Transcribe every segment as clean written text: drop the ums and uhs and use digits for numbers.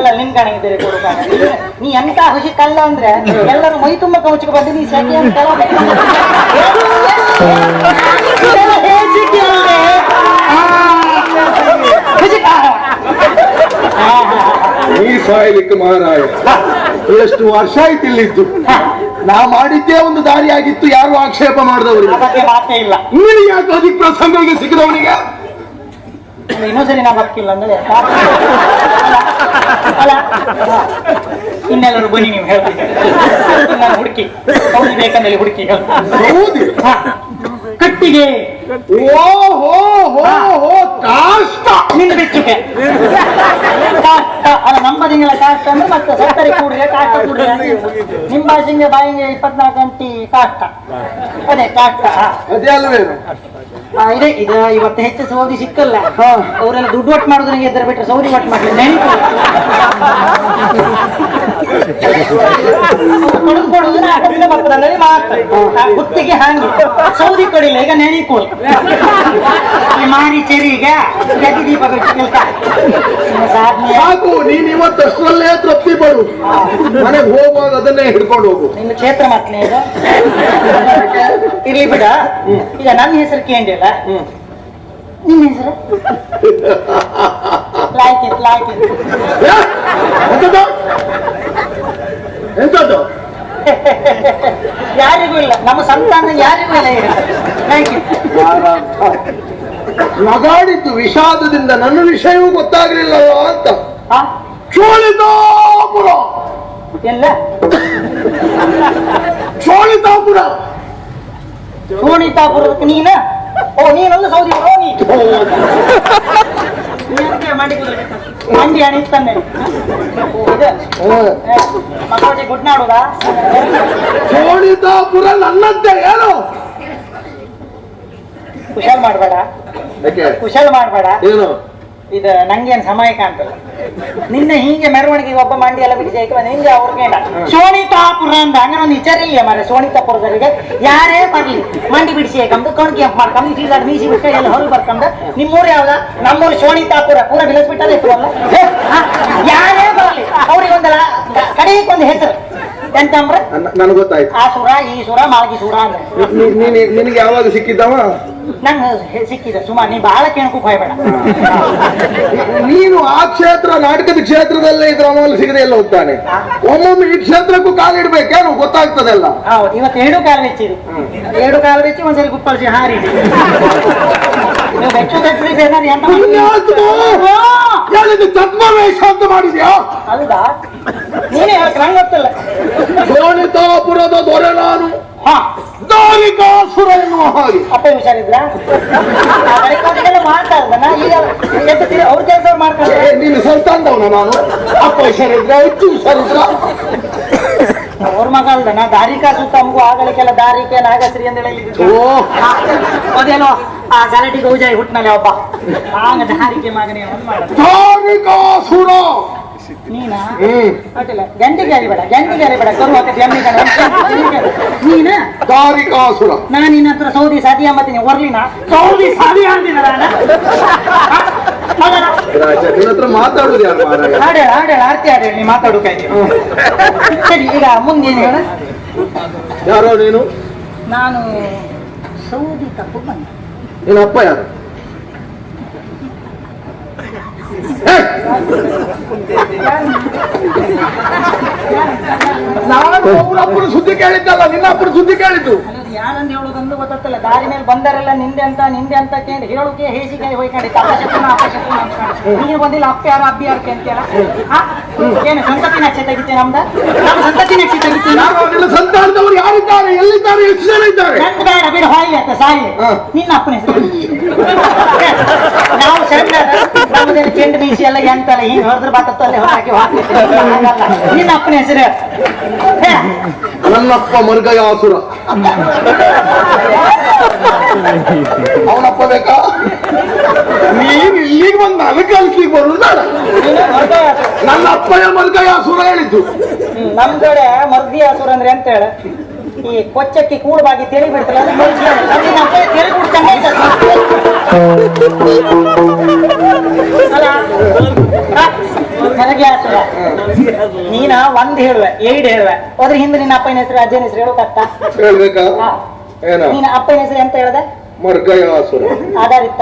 ಅಲ್ಲ ನಿನ್ ಕಾಣಿದ್ದೀರಿ ಕೊಡುಗ ನೀ ಎಂತ ಹುಷಿ ಕಲ್ಲ ಅಂದ್ರೆ ಎಲ್ಲರೂ ಮೈ ತುಂಬ ಕೌಚಿಗೆ ಬಂದು ನೀ ಸೆಕೆ ಅಂತ ನೀ ಸಾಯ್ಲಿಕ್ಕೆ ಮಹಾರಾಯ ಎಷ್ಟು ವರ್ಷ ಆಯ್ತು ಇಲ್ಲಿದ್ದು ನಾ ಮಾಡಿದ್ದೇ ಒಂದು ದಾರಿ ಆಗಿತ್ತು, ಯಾರು ಆಕ್ಷೇಪ ಮಾಡಿದವರು ಮಾತೇ ಇಲ್ಲ. ನೀನು ಯಾಕೆ ಅದಕ್ಕೆ ಪ್ರಸಂಗಕ್ಕೆ ಸಿಕ್ಕದವನಿಗೆ ಇನ್ನೊಂದ್ಸರಿ ನಾ ಬದುಕಿಲ್ಲ ಅಂದ್ರೆ ಅಲ್ಲ ಇನ್ನೆಲ್ಲರೂ ಬನ್ನಿ ನೀವು ಹೇಳ್ತೀನಿ ನಾನು ಹುಡುಕಿ ಹೌದು ಬೇಕಂದಲ್ಲಿ ಹುಡುಕಿ ಹೌದು ಕಟ್ಟಿಗೆ ಓಹೋ ಕಾಷ್ಟ ನಿನ್ನ ಬೆಚ್ಚಿಗೆ ಕಾಷ್ಟ ಅಲ್ಲ ನಮ್ಮ ಬದಿಗೆಲ್ಲ ಕಾಷ್ಟ ಅಂದ್ರೆ ಮತ್ತೆ ಸಕ್ಕರೆ ಕೂಡಿಗೆ ಕಾಷ್ಟ ಕೂಡಿಗೆ ನಿಮ್ಮ ಭಾಷೆಗೆ ಬಾಯಿಗೆ 24 ಗಂಟೆ ಕಾಷ್ಟ ಅದೇ ಕಾಷ್ಟ ಅದೇ ಅಲ್ವೇನು ಇದೆ ಇದು ಇವತ್ತು ಹೆಚ್ಚು ಸೌದಿ ಸಿಕ್ಕಲ್ಲ ಅವರೆಲ್ಲ ದುಡ್ಡು ಒಟ್ಟು ಮಾಡೋದ್ರಿಗೆ ಎದ್ದರ ಬಿಟ್ಟರೆ ಸೌದಿ ಒಟ್ಟು ಮಾಡ್ಲಿ ನೆನಪು ಕೊಡುದು ಬರ್ತದೆ ಮಾತ್ರ ಗುತ್ತಿಗೆ ಹಾಂಗೆ ಸೌದಿ ಕೊಡಿಲ್ಲ ಈಗ ನೆನಿಕೋಲ್ ಮಾರಿ ಚೆರಿಗೆ ಗದಿ ದೀಪ ಬಿಟ್ಟು ಸಾಕು. ನೀನ್ ಇವತ್ತಷ್ಟರಲ್ಲೇ ತೃಪ್ತಿ ಪಡು, ಮನೆಗೆ ಹೋಗುವಾಗ ಅದನ್ನೇ ಹಿಡ್ಕೊಂಡು ಹೋಗು. ನಿನ್ನ ಕ್ಷೇತ್ರ ಮಾತ್ನೇ ಇದು ಇರ್ಲಿ ಬಿಡ. ಈಗ ನನ್ನ ಹೆಸರು ಕೇಂದ್ರಿಲ್ಲ, ನಿಮ್ಮ ಹೆಸರು ಎಂತದ್ದು ಯಾರಿಗೂ ಇಲ್ಲ, ನಮ್ಮ ಸಂತಾನ ಯಾರಿಗೂ ಇಲ್ಲ. ನಗಾಡಿದ್ದು ವಿಷಾದದಿಂದ ನನ್ನ ವಿಷಯವೂ ಗೊತ್ತಾಗ್ಲಿಲ್ಲಲ್ಲ ಅಂತ. ಚೋಳಿತಾಪುರ ಎಲ್ಲ ಚೋಳಿತಾಪುರ ಚೋಳಿತಾಪುರಕ್ಕೆ ನೀನ ನೀನೊಂದು ಸೌದಿ ಮಂಡಿ ಅಣಿಸ್ತಾನೆ ಮಕ್ಕಳಿಗೆ ಗುಡ್ನಾಡುದಾ ಚೋಳಿತಾಪುರ ನನ್ನಂತೆ ಏನು ಕುಶಲ್ ಮಾಡ್ಬೇಡ, ಕುಶಲ್ ಮಾಡ್ಬೇಡ. ಏನು ಇದು ನಂಗೇನು ಸಮಯ ಕಾಣ್ತಲ್ಲ. ನಿನ್ನ ಹೀಗೆ ಮೆರವಣಿಗೆಗೆ ಒಬ್ಬ ಮಂಡಿ ಎಲ್ಲ ಬಿಡಿಸಿ ನಿಂಗೆ ಅವ್ರಿಗೆ ಸೋಣಿತಾಪುರ ಅಂತ ಹಂಗ ವಿಚಾರ ಇಲ್ಲ ಮಾರೆ. ಸೋಣಿತಾಪುರದವರಿಗೆ ಯಾರೇ ಬರ್ಲಿ ಮಂಡಿ ಬಿಡಿಸಿ ಹಾಕಂದು ಕಣ್ಕಿ ಎಂಪ್ ಮಾಡ್ಕೊಂಡು ಸೀದಾಡ್ ಮೀಸಿ ಬಿಟ್ಟು ಎಲ್ಲ ಹೊರಗೆ ಬರ್ಕೊಂಡು ನಿಮ್ಮೂರು ಯಾವ್ದ? ನಮ್ಮೂರು ಸೋಣಿತಾಪುರ ಪೂರ ಬಿಳಿಸ್ಬಿಟ್ಟಲ್ಲ ಇರ್ತವಲ್ಲ. ಯಾರೇ ಬರ್ಲಿ ಅವ್ರಿಗೊಂದಲ್ಲ ಕಡೆಗೊಂದು ಹೆಸರು ಎಂತಂದ್ರೆ ನನಗೆ ಗೊತ್ತಾಯ್ತು. ಆ ಸುರ ಈ ಸುರ ಮಾಗಿ ಸುರ ಅಂದ್ರೆ ನಿನಗೆ ಯಾವಾಗ ಸಿಕ್ಕಿದ್ದವ? ನಂಗೆ ಸಿಕ್ಕಿದೆ ಸುಮಾರು. ನೀ ಬಹಳ ಕೇಳಕ್ಕೂ ಭಯಬೇಡ. ನೀನು ಆ ಕ್ಷೇತ್ರ ನಾಟಕದ ಕ್ಷೇತ್ರದಲ್ಲೇ ಇದ್ರ ಅಮಲು ಸಿಗದೆ ಎಲ್ಲ ಹೋಗ್ತಾನೆ. ಒಮ್ಮೊಮ್ಮೆ ಈ ಕ್ಷೇತ್ರಕ್ಕೂ ಕಾಲಿಡ್ಬೇಕೇನು ಗೊತ್ತಾಗ್ತದೆಲ್ಲ. ಹೌದು, ಇವತ್ತು 2 ಕಾಲು ಬೆಚ್ಚಿರಿ, 2 ಕಾಲು ಬೆಚ್ಚಿ ಒಂದ್ಸರಿ ಗುಪ್ಪಳಿಸಿ ಹಾರಿ ಛದ್ಮವೇಷ ಅಂತ ಮಾಡಿದ್ಯಾ? ಹೌದಾ? ನೀನೇ ಹೇಳಕ್ ನಂಗೆ ಗೊತ್ತಿಲ್ಲ. ಸೋಣಿತಾಪುರದ ದೊರೆ ನಾನು, ದಾರಿಕಾಸುರ ಎನ್ನುವ ಹಾಗೆ. ಅಪ್ಪ ಹುಷಾರಿದ್ರ ಮಾತಾಡ್ದ ಈಗ ಅವ್ರ ಕೆಲಸ ಮಾಡ್ತಾರೆ. ನೀನು ಸಂತಾನದವನ ನಾನು. ಅಪ್ಪ ಹುಷಾರಿದ್ರ, ಹೆಚ್ಚು ಹುಷಾರಿದ್ರ. ಅವ್ರ ಮಗ ಅಲ್ದನ ದಾರಿಕಾ ಸುತ್ತ ನಮಗೂ ಆಗಲಿಕ್ಕೆಲ್ಲ ದಾರಿಕೆ ನಾಗಶ್ರೀ ಅಂತ ಹೇಳಿ ಅದೇನೋ ಆ ಗಲಾಟಿ ಗೌಜಾಯಿ ಹುಟ್ಟಿನಲ್ಲಿ ಒಬ್ಬ ಆಗ ದಾರಿಕೆ ಮಗನೇ ದಾರಿಕಾಸುರ ನೀನಾ? ಅಡ್ಡಿಲ್ಲ, ಗಂಟಿಗೆ ಅರಿಬೇಡ, ಗಂಟಿಗೆ ಅರಿಬೇಡ. ನೀನ ದಾರಿಕಾಸುರ. ನಾನು ನಿನ್ನ ಹತ್ರ ಸೌದಿ ಸಾದಿ ಅಂಬತ್ತೀನಿ. ಒರ್ಲಿನ ಸೌದಿ ಸಾದಿ ಅಂದಿನ ನಿನ್ನ ಹತ್ರ ಮಾತಾಡುದು ಯಾರು? ಹಾಡೇಳ ಹಾಡೇಳ ಆರ್ತಿ ಹಾಡೇಳ ನೀ ಮಾತಾಡು ಕಾಯ್ದೆ. ಸರಿ, ಈಗ ಮುಂದೇನು ಹೇಳ? ಯಾರೋ ನೀನು? ನಾನು ಸೌದಿ ತಪ್ಪು ಬಂದೆ. ನಿನ್ನ ಅಪ್ಪ ಯಾರು? ನಾನು ಅವ್ರಪ್ಪನ ಸುದ್ದಿ ಕೇಳಿದ್ದಲ್ಲ, ನಿನ್ನ ಅಪ್ಪನ ಸುದ್ದಿ ಕೇಳಿದ್ದು. ಯಾರಂತ ಹೇಳೋದಂದು ಗೊತ್ತಾಗ್ತಲ್ಲ. ದಾರಿ ಮೇಲೆ ಬಂದರೆಲ್ಲ ನಿಂದೆ ಅಂತ ಕೇಳಿ ಹೇಳೋಕೆ ಹೇಸಿಗೆ ಹೋಯ್ಕೊಂಡಿತ್ತು. ನೀನು ಬಂದಿಲ್ಲ ಅಪ್ಪ ಯಾರು ಅಬ್ಬಿ ಯಾರು ಅಂತೀಯಲ್ಲ. ಏನು ಸಂತತಿ ನಕ್ಷೆ ತೆಗಿತೆ? ನಮ್ದು ನಮ್ಮ ಸಂತತಿ ನಕ್ಷೆ ತೆಗಿತೀನಿ. ಸಂತಾನದವರು ಯಾರಿದ್ದಾರೆ, ಎಲ್ಲಿದ್ದಾರೆ, ಎಷ್ಟು ಜನ ಇದ್ದಾರೆ? ನಂದು ಬೇಡ ಬಿಡು, ಹಾಯಿ ಅಂತ ಸಾಯಿ. ನಿನ್ನ ಅಪ್ಪನ ಹೆಸರು ನಾವು ಸಣ್ಣ ನಮ್ಮದಲ್ಲಿ ಚೆಂಡು ಮೀಸಿ ಎಲ್ಲ ಎಂತಲ್ಲ ಹಿಂಗೆ ಹೊರದ್ರೆ ಬಾತತ್ತಲ್ಲೇ ಹಾಕಿ ನಿನ್ನ ಅಪ್ಪನ ಹೆಸರು? ನನ್ನಪ್ಪ ಮರ್ಗಯಾಸುರ. ಅವನಪ್ಪ ಬೇಕಾ? ನೀನು ಇಲ್ಲಿಗೆ ಬಂದು ನನಗೆ ಕಲಿಸ್ಲಿಕ್ಕೆ ಬರುದು ಬೇಡ. ನನ್ನ ಅಪ್ಪಯ್ಯ ಮರ್ಗಯಾಸುರ ಹೇಳಿದ್ದು. ನಮ್ ಕಡೆ ಮರ್ದಿಯಾಸುರ ಅಂದ್ರೆ ಅಂತ ಹೇಳ ಈ ಕೊಚ್ಚಕ್ಕಿ ಕೂಡವಾಗಿ ತೆಳಿ ಬಿಡ್ತಲ್ಲ ತೆಳಿ ಬಿಡ್ತಾನೆ. ಮರಗ್ಯಾಸುರ ನೀನ ಒಂದ್ ಹೇಳುವೆ 8 ಹೇಳುವೆ ಅದ್ರ ಹಿಂದೆ ನಿನ್ನ ಅಪ್ಪನ ಹೆಸರು ಅಜ್ಜನ ಹೆಸರು ಹೇಳೋಕತ್ತ ಹೇಳ್ಬೇಕಾ ಏನ ನೀನ ಅಪ್ಪನ ಹೆಸರು ಎಂತ ಹೇಳ್ದೆ ಮರ್ಗಯಾಸುರ ಆಧಾರಿತ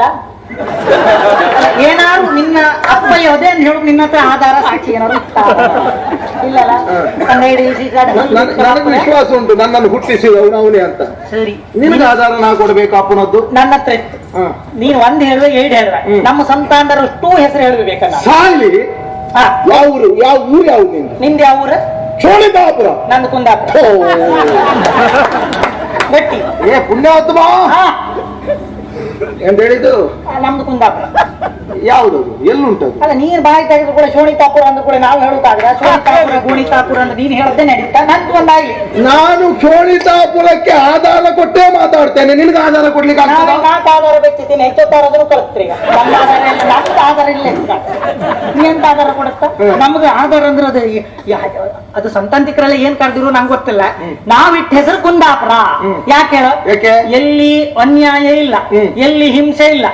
ಏನಾದ್ರು ನಿನ್ನ ಅಪ್ಪ ಯೋಧೆ ಅಂತ ಹೇಳುದು ನಿನ್ನ ಹತ್ರ ಆಧಾರ ಸಾಕ್ಷಿ ಏನಾದ್ರು ಇಲ್ಲಲ್ಲ ನನಗೆ ವಿಶ್ವಾಸ ಉಂಟು ನನ್ನನ್ನು ಹುಟ್ಟಿಸಿದವನು ಅವನೇ ಅಂತ ಸರಿ ನಿನಗೆ ಆಧಾರ ನಾ ಕೊಡ್ಬೇಕು ಅಪ್ಪನದ್ದು ನನ್ನ ಹತ್ರ ಇತ್ತು ನೀನ್ ಒಂದ್ ಹೇಳುವೆ 8 ಹೇಳುವೆ ನಮ್ಮ ಸಂತಾನರು ಅಷ್ಟು ಹೆಸರು ಹೇಳ್ಬೇಕಲ್ಲ ಸಾಲಿ ಯಾವ ಊರು ಯಾವ್ದು ನಿಂದ ಯಾವ ಊರು ಚೋಳಿತಾಪುರ ನಂದು ಕುಂದಾಪುರ ಗಟ್ಟಿ ಏ ಪುಣ್ಯಾತ್ಮ ಎಂತ ಹೇಳಿದ್ದು ನಮ್ದು ಕುಂದಾಪುರ ಯಾವ್ದದು ಎಲ್ಲುಂಟದು ಅಲ್ಲ ನೀನ್ ಬಾಯಿ ತೆಗೆದು ಕೂಡ ಶೋಣಿತಾಪುರ ಅಂದ ಕೂಡ ನಾವು ಹೇಳುತ್ತಾಗ ಶೋಣಿತಾಪುರ ಗೋಣಿತಾಪುರ ಅಂತ ನೀನ್ ಹೇಳದೆ ನಡೀತಾ ನಂದು ಒಂದಾಗ್ಲಿ ನಾನು ಶೋಣಿತಾಪುರಕ್ಕೆ ಆಧಾರ ಕೊಟ್ಟೇ ಮಾತಾಡ್ತೇನೆ ನಿನ್ಗೆ ಆಧಾರ ಕೊಡ್ಲಿಕ್ಕೆ ಆಗ್ತದ ನಾಲ್ಕು ಆಧಾರ ಬೇಕಿದ್ದೀನಿ ಹೆಚ್ಚೊತ್ತಾರಾದ್ರೂ ಕಳಿಸ್ತೀರಿ ಈಗ ನಮ್ದು ಆಧಾರ ಇಲ್ಲ ನೀ ಎಂತ ಆಧಾರ ಕೊಡುತ್ತ ನಮ್ದು ಆಧಾರ ಅಂದ್ರೆ ಅದು ಸಂತಾಂತಿಕರೆಲ್ಲ ಏನ್ ಕರೆದಿರು ನಂಗೆ ಗೊತ್ತಿಲ್ಲ ನಾವಿಟ್ಟ ಹೆಸರು ಕುಂದಾಪುರ ಯಾಕೆ ಹೇಳ ಎಲ್ಲಿ ಅನ್ಯಾಯ ಇಲ್ಲ ಎಲ್ಲಿ ಹಿಂಸೆ ಇಲ್ಲ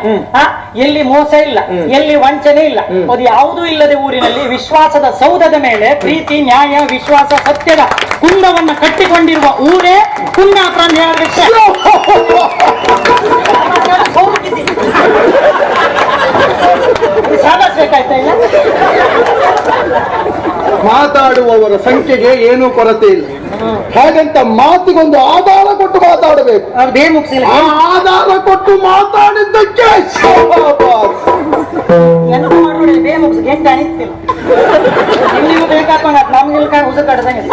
ಎಲ್ಲಿ ಮೋಸ ಇಲ್ಲ ಎಲ್ಲಿ ವಂಚನೆ ಇಲ್ಲ ಅದು ಯಾವುದೂ ಇಲ್ಲದೆ ಊರಿನಲ್ಲಿ ವಿಶ್ವಾಸದ ಸೌಧದ ಮೇಲೆ ಪ್ರೀತಿ ನ್ಯಾಯ ವಿಶ್ವಾಸ ಸತ್ಯದ ಕುಂದವನ್ನ ಕಟ್ಟಿಕೊಂಡಿರುವ ಊರೇ ಕುಂದಾಪುರ ಅಂತ ಸಾಧಿಸ್ಬೇಕಾಯ್ತಾ ಇಲ್ಲ ಮಾತಾಡುವವರ ಸಂಖ್ಯೆಗೆ ಏನೂ ಕೊರತೆ ಇಲ್ಲ ಹಾಗಂತ ಮಾತಿಗೊಂದು ಆಧಾರ ಕೊಟ್ಟು ಮಾತಾಡಬೇಕು ಆಧಾರ ಕೊಟ್ಟು ಮಾತಾಡಿದ್ದಕ್ಕೆ ಎಂತ ಮಾಡೋಣ ಬೇಮುಕ್ಸ್ ಗೆಂಟ ಅನಿಸ್ತಿಲ್ಲ ನೀವು ಬೇಕಾಕೊಂಡ ನಮ್ಗೆ ಇಲ್ಕೊಂಡು ಹುಸ ಕಡ್ದಂಗೆ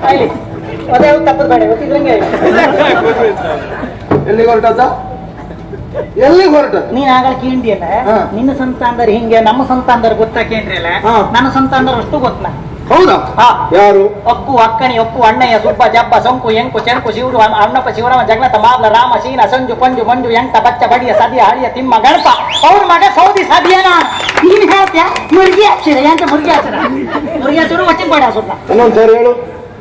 ಅಲ್ಲಿ ಅದೇ ತಪ್ಪದ ಬೇಡ ಗೊತ್ತಿದ್ರಂಗೆ ಎಲ್ಲಿಗೆ ಹೊರಟದ್ದ ಎಲ್ಲಿಗೆ ಹೊರಟದ್ದು ನೀನ್ ಆಗಲ್ಲ ಕೇಂದ್ರಿಯಲ್ಲ ನಿನ್ನ ಸಂತಾನದರ್ ಹಿಂಗೆ ನಮ್ಮ ಸಂತಾನದರ್ ಗೊತ್ತಾ ಕೇಂದ್ರಿಯಲ್ಲ ನನ್ನ ಸಂತಾನದರ್ ಅಷ್ಟು ಗೊತ್ತ ಹೌದಾ ಯಾರು ಅಕ್ಕು ಅಕ್ಕನಿ ಒಕ್ಕು ಅಣ್ಣಯ್ಯ ಸುಬ್ಬ ಜಬ್ಬ ಸೊಂಕು ಎಂಕು ಚೆಂಕು ಶಿವರು ಅಣ್ಣಪ್ಪ ಶಿವರಾಮ ಜಗನ್ನಾಥ ಮಾಬ್ಲ ರಾಮ ಶೀನ ಸಂಜು ಪಂಜು ಮಂಜು ಎಂಟ ಬಚ್ಚ ಬಡಿಯ ಸದಿಯ ಹಳಿಯ ತಿಮ್ಮ ಗಣಪ ಅವ್ರ ಮಗ ಸೌದಿ ಸದಿಯನ ನೀನ್ ಹೇಳ್ತೀಯ ಮುರುಗಿ ಹಾಕ್ಸಿರ ಎಂತ ಮುರುಗಿ ಹಾಕ್ಸಿರ ವಚನ ಬೇಡ ಸುತ್ತ ಇನ್ನೊಂದ್ಸರಿ ಹೇಳು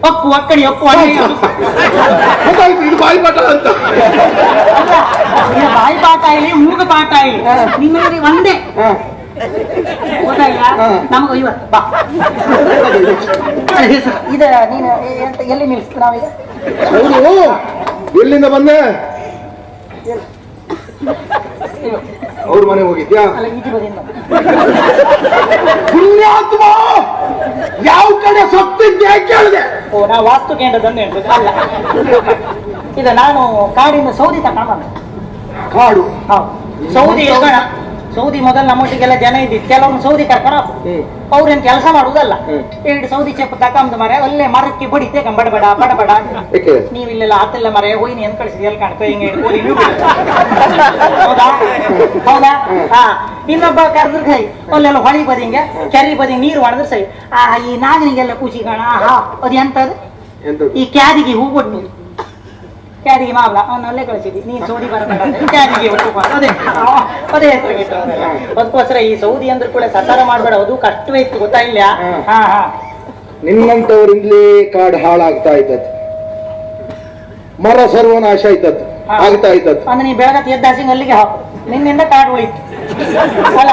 ಅಕ್ಕು ಅಕ್ಕನಿ ಒಕ್ಕು ಅಣ್ಣಯ್ಯ ಇದು ಬಾಯಿ ಪಾಠ ಅಂತ ಬಾಯಿ ಪಾಠ ಇಲ್ಲಿ ಮೂಗ ಪಾಠ ಇಲ್ಲಿ ನಿಮ್ಮಲ್ಲಿ ಒಂದೇ ಗೊತ್ತಾಗಿಲ್ಲ ನಮಗ ಇವತ್ತು ಬಾ ಇದ ನೀನು ಎಲ್ಲಿ ನಿಲ್ಸ್ತು ನಾವೀಗ ಎಲ್ಲಿಂದ ಬಂದೆ ಅವ್ರ ಮನೆ ಹೋಗಿದ್ಯಾ ಅಲ್ಲ ಈಜಿ ಬದಿಂದ ಪುಣ್ಯಾತ್ಮ ಯಾವ ಕಡೆ ಸೊತ್ತಿದ್ದೆ ಕೇಳಿದೆ ಓ ನಾ ವಾಸ್ತು ಕೇಂದ್ರದಂದು ಹೇಳ್ಬೇಕು ಅಲ್ಲ ಇದು ನಾನು ಕಾಡಿಂದ ಸೌದಿ ತಗೊಂಡು ಬಂದೆ ಕಾಡು ಸೌದಿ ಎಲ್ಗಣ ಸೌದಿ ಮೊದಲು ನಮ್ಮೊಟ್ಟಿಗೆಲ್ಲ ಜನ ಇದ್ದಿತ್ತು ಕೆಲವೊಂದು ಸೌದಿ ಕರ್ಕೊಂಡು ಅವ್ರೇನ್ ಕೆಲಸ ಮಾಡುದಲ್ಲ 2 ಸೌದಿ ಚೆಪ್ಪ ತಕೊಂಡ್ ಮರ ಅಲ್ಲೇ ಮರಕ್ಕೆ ಬಡಿತೆ ಬಡಬಡ ಬಡಬಡ ನೀವ್ ಇಲ್ಲೆಲ್ಲ ಆತೆಲ್ಲ ಮರ ಹೋಯ್ನಿ ಅಂತ ಕಳಿಸಿದ್ ಎಲ್ಲಿ ಕಾಣ್ಕೊ ಹಿಂಗೆ ಹೌದಾ ಹೌದಾ ಇನ್ನೊಬ್ಬ ಕರೆದ್ರ ಕೈ ಅಲ್ಲೆಲ್ಲ ಹೊಳಿ ಬದಿಂಗೆ ಕೆರಿ ಬದಿ ನೀರು ಮಾಡಿದ್ರೆ ಸೈ ಈ ನಾಗನಿಗೆಲ್ಲ ಖುಷಿ ಕಾಣ ಅದು ಎಂತದು ಈ ಕ್ಯಾದಿಗೆ ಹೂ ಕೊಟ್ಟು ಕ್ಯಾರಿಗೆ ಮಾಬ್ಲ ಅವನಲ್ಲೇ ಕಳಿಸಿದ್ವಿ ನೀನ್ ಸೌದಿ ಬರಬೇಡ ಕ್ಯಾರಿಗೆ ಅದೇ ಅದೇ ಅದಕ್ಕೋಸ್ಕರ ಈ ಸೌದಿ ಅಂದ್ರೆ ಕೂಡ ಸಸಾರ ಮಾಡ್ಬೇಡ ಅದು ಕಷ್ಟವೇ ಇತ್ತು ಗೊತ್ತಾಗಿಲ್ಲ ನಿನ್ನಂತವರಿಂದಲೇ ಕಾಡು ಹಾಳಾಗ್ತಾ ಇದ್ದದ್ದು ಮರ ಸರ್ವನಾಶ ಆಯ್ತದ್ದು ಆಗ್ತಾ ಇದ್ದದ್ದು ಅಂದ್ರೆ ನೀ ಬೆಳಗತ್ತೆ ಎದ್ದ ಹಸಿಂಗ್ ಅಲ್ಲಿಗೆ ಹಾಕು ನಿನ್ನಿಂದ ಕಾಡು ಉಳಿತು ಅಲ್ಲ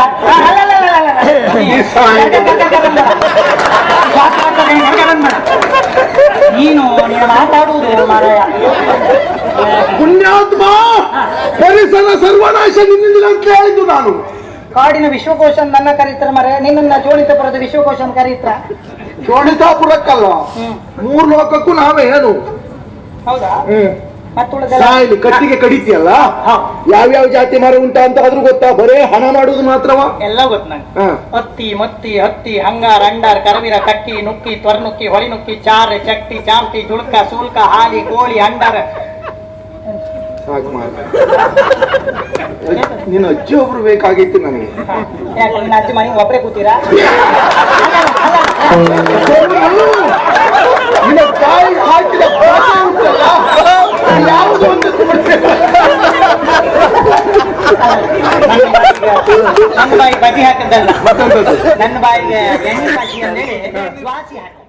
ನೀನು ನೀನು ಮಾತಾಡುವುದು ಮಾರಾಯ ಪುಣ್ಯಾತ್ಮ ಪರಿಸರ ಸರ್ವನಾಶ ನಿನ್ನಿಂದ ಅಂತ ಹೇಳಿದ್ದು ನಾನು ಕಾಡಿನ ವಿಶ್ವಕೋಶ ನನ್ನ ಕರೀತಾರ ಮರ ನಿನ್ನ ಚೋಳಿತಾಪುರದ ವಿಶ್ವಕೋಶ ಕರೀತಾರ ಚೋಳಿತಾಪುರಕ್ಕಲ್ಲ 3 ಲೋಕಕ್ಕೂ ನಾವೇ ಏನು ಹೌದಾ ಸಾಯಿಲಿ ಕಟ್ಟಿಗೆ ಕಡಿತೀಯಲ್ಲ ಯಾವ್ಯಾವ ಜಾತಿ ಮರ ಉಂಟ ಅಂತ ಆದ್ರೂ ಗೊತ್ತಾ ಬರೇ ಹಣ ಮಾಡುದು ಮಾತ್ರವ ಎಲ್ಲ ಗೊತ್ತ ನಂಗೆ ಹತ್ತಿ ಮತ್ತಿ ಹತ್ತಿ ಹಂಗಾರ ಅಂಡಾರ್ ಕರವಿರ ಕಟ್ಟಿ ನುಕ್ಕಿ ತ್ವರ್ನುಕ್ಕಿ ಹೊಳಿ ನುಕ್ಕಿ ಚಾರೆ ಚಟ್ಟಿ ಚಾಂಪಿ ಜುಳ್ಕ ಸೂಲ್ಕ ಹಾಲಿ ಕೋಳಿ ಅಂಡಾರ ನಿನ್ನ ಅಜ್ಜಿ ಒಬ್ರು ಬೇಕಾಗಿತ್ತು ನನಗೆ ಯಾಕೆ ನಿನ್ನ ಅಜ್ಜಿ ಮನೆಗೆ ಒಬ್ಬರೇ ಕೂತೀರಾ ಬಾಯಿ ಹಾಕಿದ ಯಾವುದು ಒಂದು ನನ್ನ ಬಾಯಿಗೆ ಬದಿ ಹಾಕಿದ್ದಲ್ಲ ನನ್ನ ಬಾಯಿಗೆ ಎಣ್ಣೆ ಹಾಕಿ ಅಂತೇಳಿ ಶ್ವಾಸಿ ಹಾಕಿ